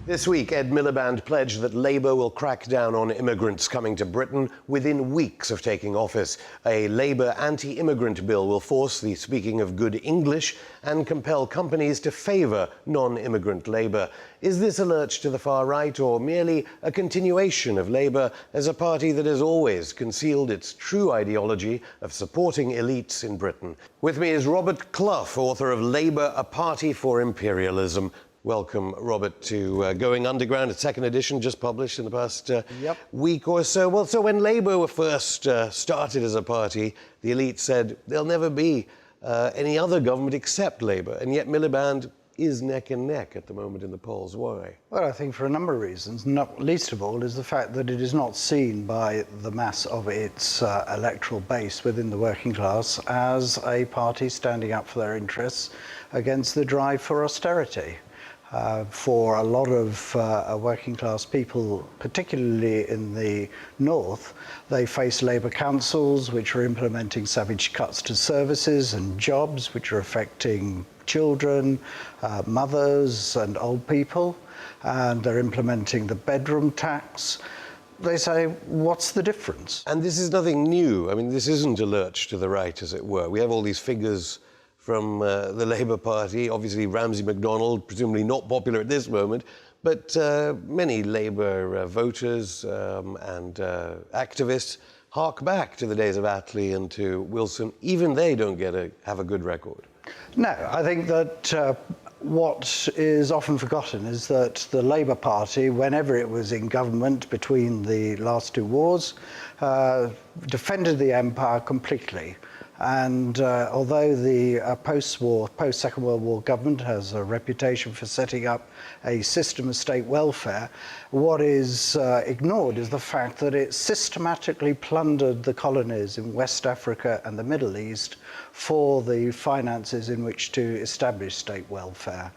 This week, Ed Miliband pledged that Labour will crack down on immigrants coming to Britain within weeks of taking office. A Labour anti-immigrant bill will force the speaking of good English and compel companies to favour non-immigrant labour. Is this a lurch to the far right or merely a continuation of Labour as a party that has always concealed its true ideology of supporting elites in Britain? With me is Robert Clough, author of Labour, A Party for Imperialism. Welcome, Robert, to Going Underground, a second edition just published in the past week or so. Well, so when Labour were first started as a party, the elite said there'll never be any other government except Labour, and yet Miliband is neck and neck at the moment in the polls. Why? Well, I think for a number of reasons, not least of all is the fact that it is not seen by the mass of its electoral base within the working class as a party standing up for their interests against the drive for austerity. For a lot of working class people, particularly in the north, they face Labour councils which are implementing savage cuts to services and jobs which are affecting children, mothers and old people, and they're implementing the bedroom tax. They say, what's the difference? And this is nothing new. I mean, this isn't a lurch to the right, as it were. We have all these figures from the Labour Party, obviously Ramsay MacDonald, presumably not popular at this moment, but many Labour voters and activists hark back to the days of Attlee and to Wilson. Even they don't have a good record. No, I think that what is often forgotten is that the Labour Party, whenever it was in government between the last two wars, defended the empire completely. And although the post-Second World War government has a reputation for setting up a system of state welfare, what is ignored is the fact that it systematically plundered the colonies in West Africa and the Middle East for the finances in which to establish state welfare.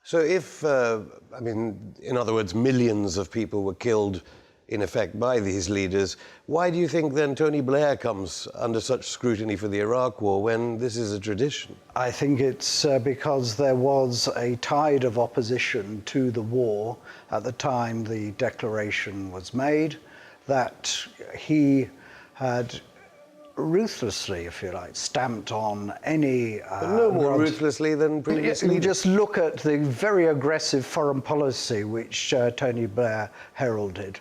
So if, I mean, in other words, millions of people were killed in effect by these leaders, why do you think then Tony Blair comes under such scrutiny for the Iraq War when this is a tradition? I think it's because there was a tide of opposition to the war at the time the declaration was made, that he had ruthlessly, if you like, stamped on any... But no more ruthlessly than previous leaders. Just look at the very aggressive foreign policy which Tony Blair heralded.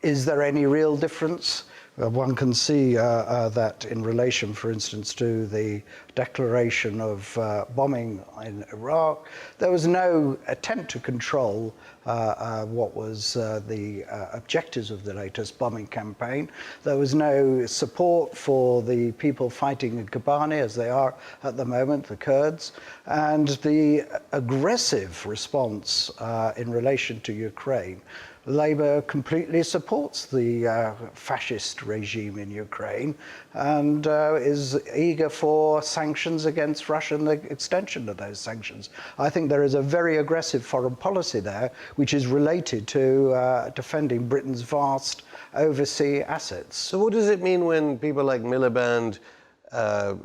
Is there any real difference? One can see that in relation, for instance, to the declaration of bombing in Iraq, there was no attempt to control what was the objectives of the latest bombing campaign. There was no support for the people fighting in Kobani, as they are at the moment, the Kurds, and the aggressive response in relation to Ukraine. Labour completely supports the fascist regime in Ukraine and is eager for sanctions against Russia and the extension of those sanctions. I think there is a very aggressive foreign policy there which is related to defending Britain's vast overseas assets. So what does it mean when people like Miliband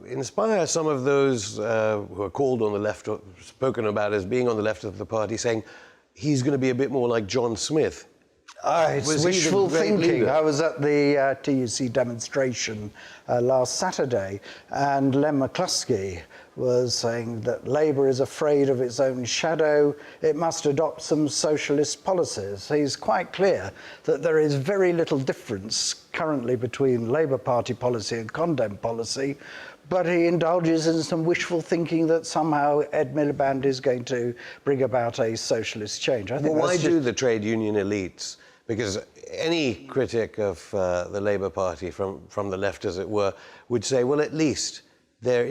inspire some of those who are called on the left, or spoken about as being on the left of the party, saying he's going to be a bit more like John Smith? It's wishful thinking. I was at the TUC demonstration last Saturday, and Len McCluskey was saying that Labour is afraid of its own shadow. It must adopt some socialist policies. He's quite clear that there is very little difference currently between Labour Party policy and condemn policy, but he indulges in some wishful thinking that somehow Ed Miliband is going to bring about a socialist change. I think well, why do the trade union elites? Because any critic of the Labour Party from the left, as it were, would say, well, at least there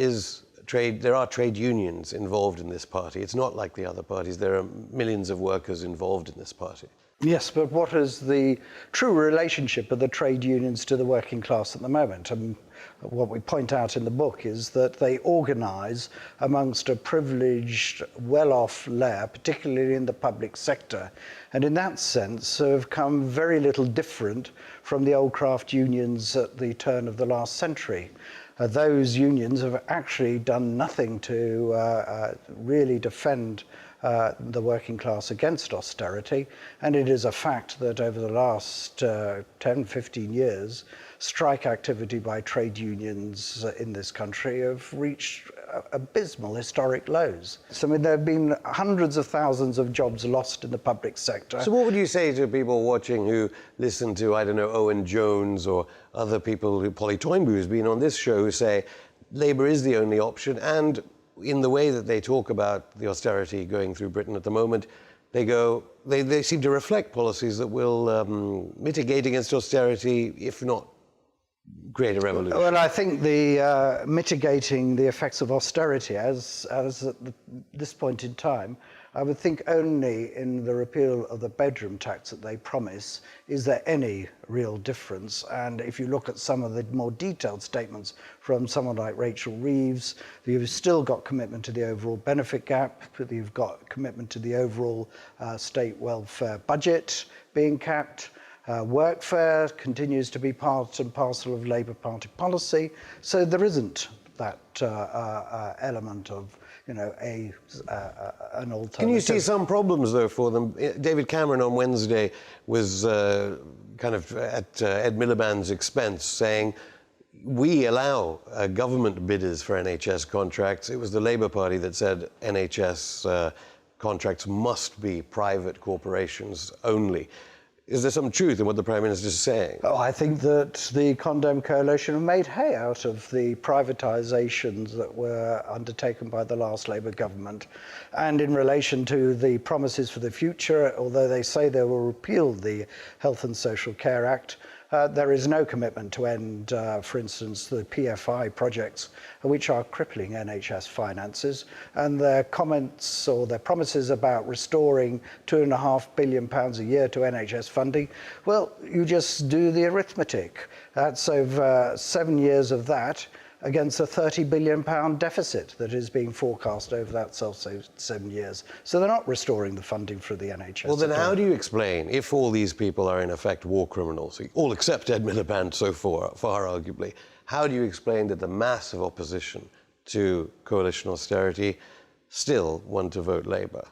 are trade unions involved in this party. It's not like the other parties. There are millions of workers involved in this party. Yes, but what is the true relationship of the trade unions to the working class at the moment? And what we point out in the book is that they organise amongst a privileged, well-off layer, particularly in the public sector, and in that sense have come very little different from the old craft unions at the turn of the last century. Those unions have actually done nothing to really defend the working class against austerity. And it is a fact that over the last 10, 15 years, strike activity by trade unions in this country have reached abysmal historic lows. So I mean, there have been hundreds of thousands of jobs lost in the public sector. So what would you say to people watching who listen to, I don't know, Owen Jones or other people, who Polly Toynbee, who's been on this show, who say Labour is the only option, and in the way that they talk about the austerity going through Britain at the moment, they seem to reflect policies that will mitigate against austerity, if not create a revolution? Well, I think the mitigating the effects of austerity, as at this point in time, I would think only in the repeal of the bedroom tax that they promise is there any real difference. And if you look at some of the more detailed statements from someone like Rachel Reeves, you've still got commitment to the overall benefit gap, you've got commitment to the overall state welfare budget being capped. Workfare continues to be part and parcel of Labour Party policy, so there isn't that element of, an alternative. Can you see some problems, though, for them? David Cameron on Wednesday was kind of at Ed Miliband's expense saying, we allow government bidders for NHS contracts. It was the Labour Party that said NHS contracts must be private corporations only. Is there some truth in what the Prime Minister is saying? Oh, I think that the Condem Coalition have made hay out of the privatisations that were undertaken by the last Labour government. And in relation to the promises for the future, although they say they will repeal the Health and Social Care Act, there is no commitment to end, for instance, the PFI projects, which are crippling NHS finances, and their comments or their promises about restoring £2.5 billion a year to NHS funding. Well, you just do the arithmetic. That's over 7 years of that against a £30 billion deficit that is being forecast over that 7 years. So they're not restoring the funding for the NHS. Well, then how do you explain, if all these people are in effect war criminals, all except Ed Miliband so far arguably, how do you explain that the massive opposition to coalition austerity still want to vote Labour?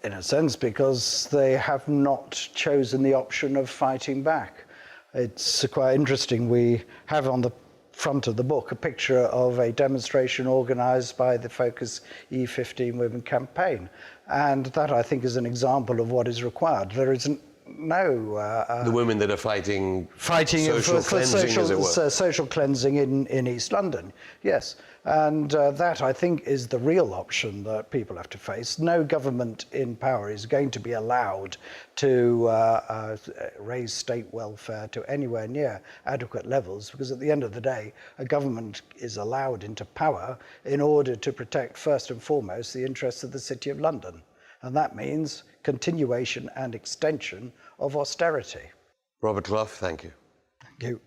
In a sense, because they have not chosen the option of fighting back. It's quite interesting. We have on the front of the book a picture of a demonstration organised by the Focus E15 women campaign, and that I think is an example of what is required. There isn't the women that are fighting social cleansing, as it were. Social cleansing in East London, yes. And that, I think, is the real option that people have to face. No government in power is going to be allowed to raise state welfare to anywhere near adequate levels, because at the end of the day, a government is allowed into power in order to protect, first and foremost, the interests of the City of London. And that means continuation and extension of austerity. Robert Clough, thank you. Thank you.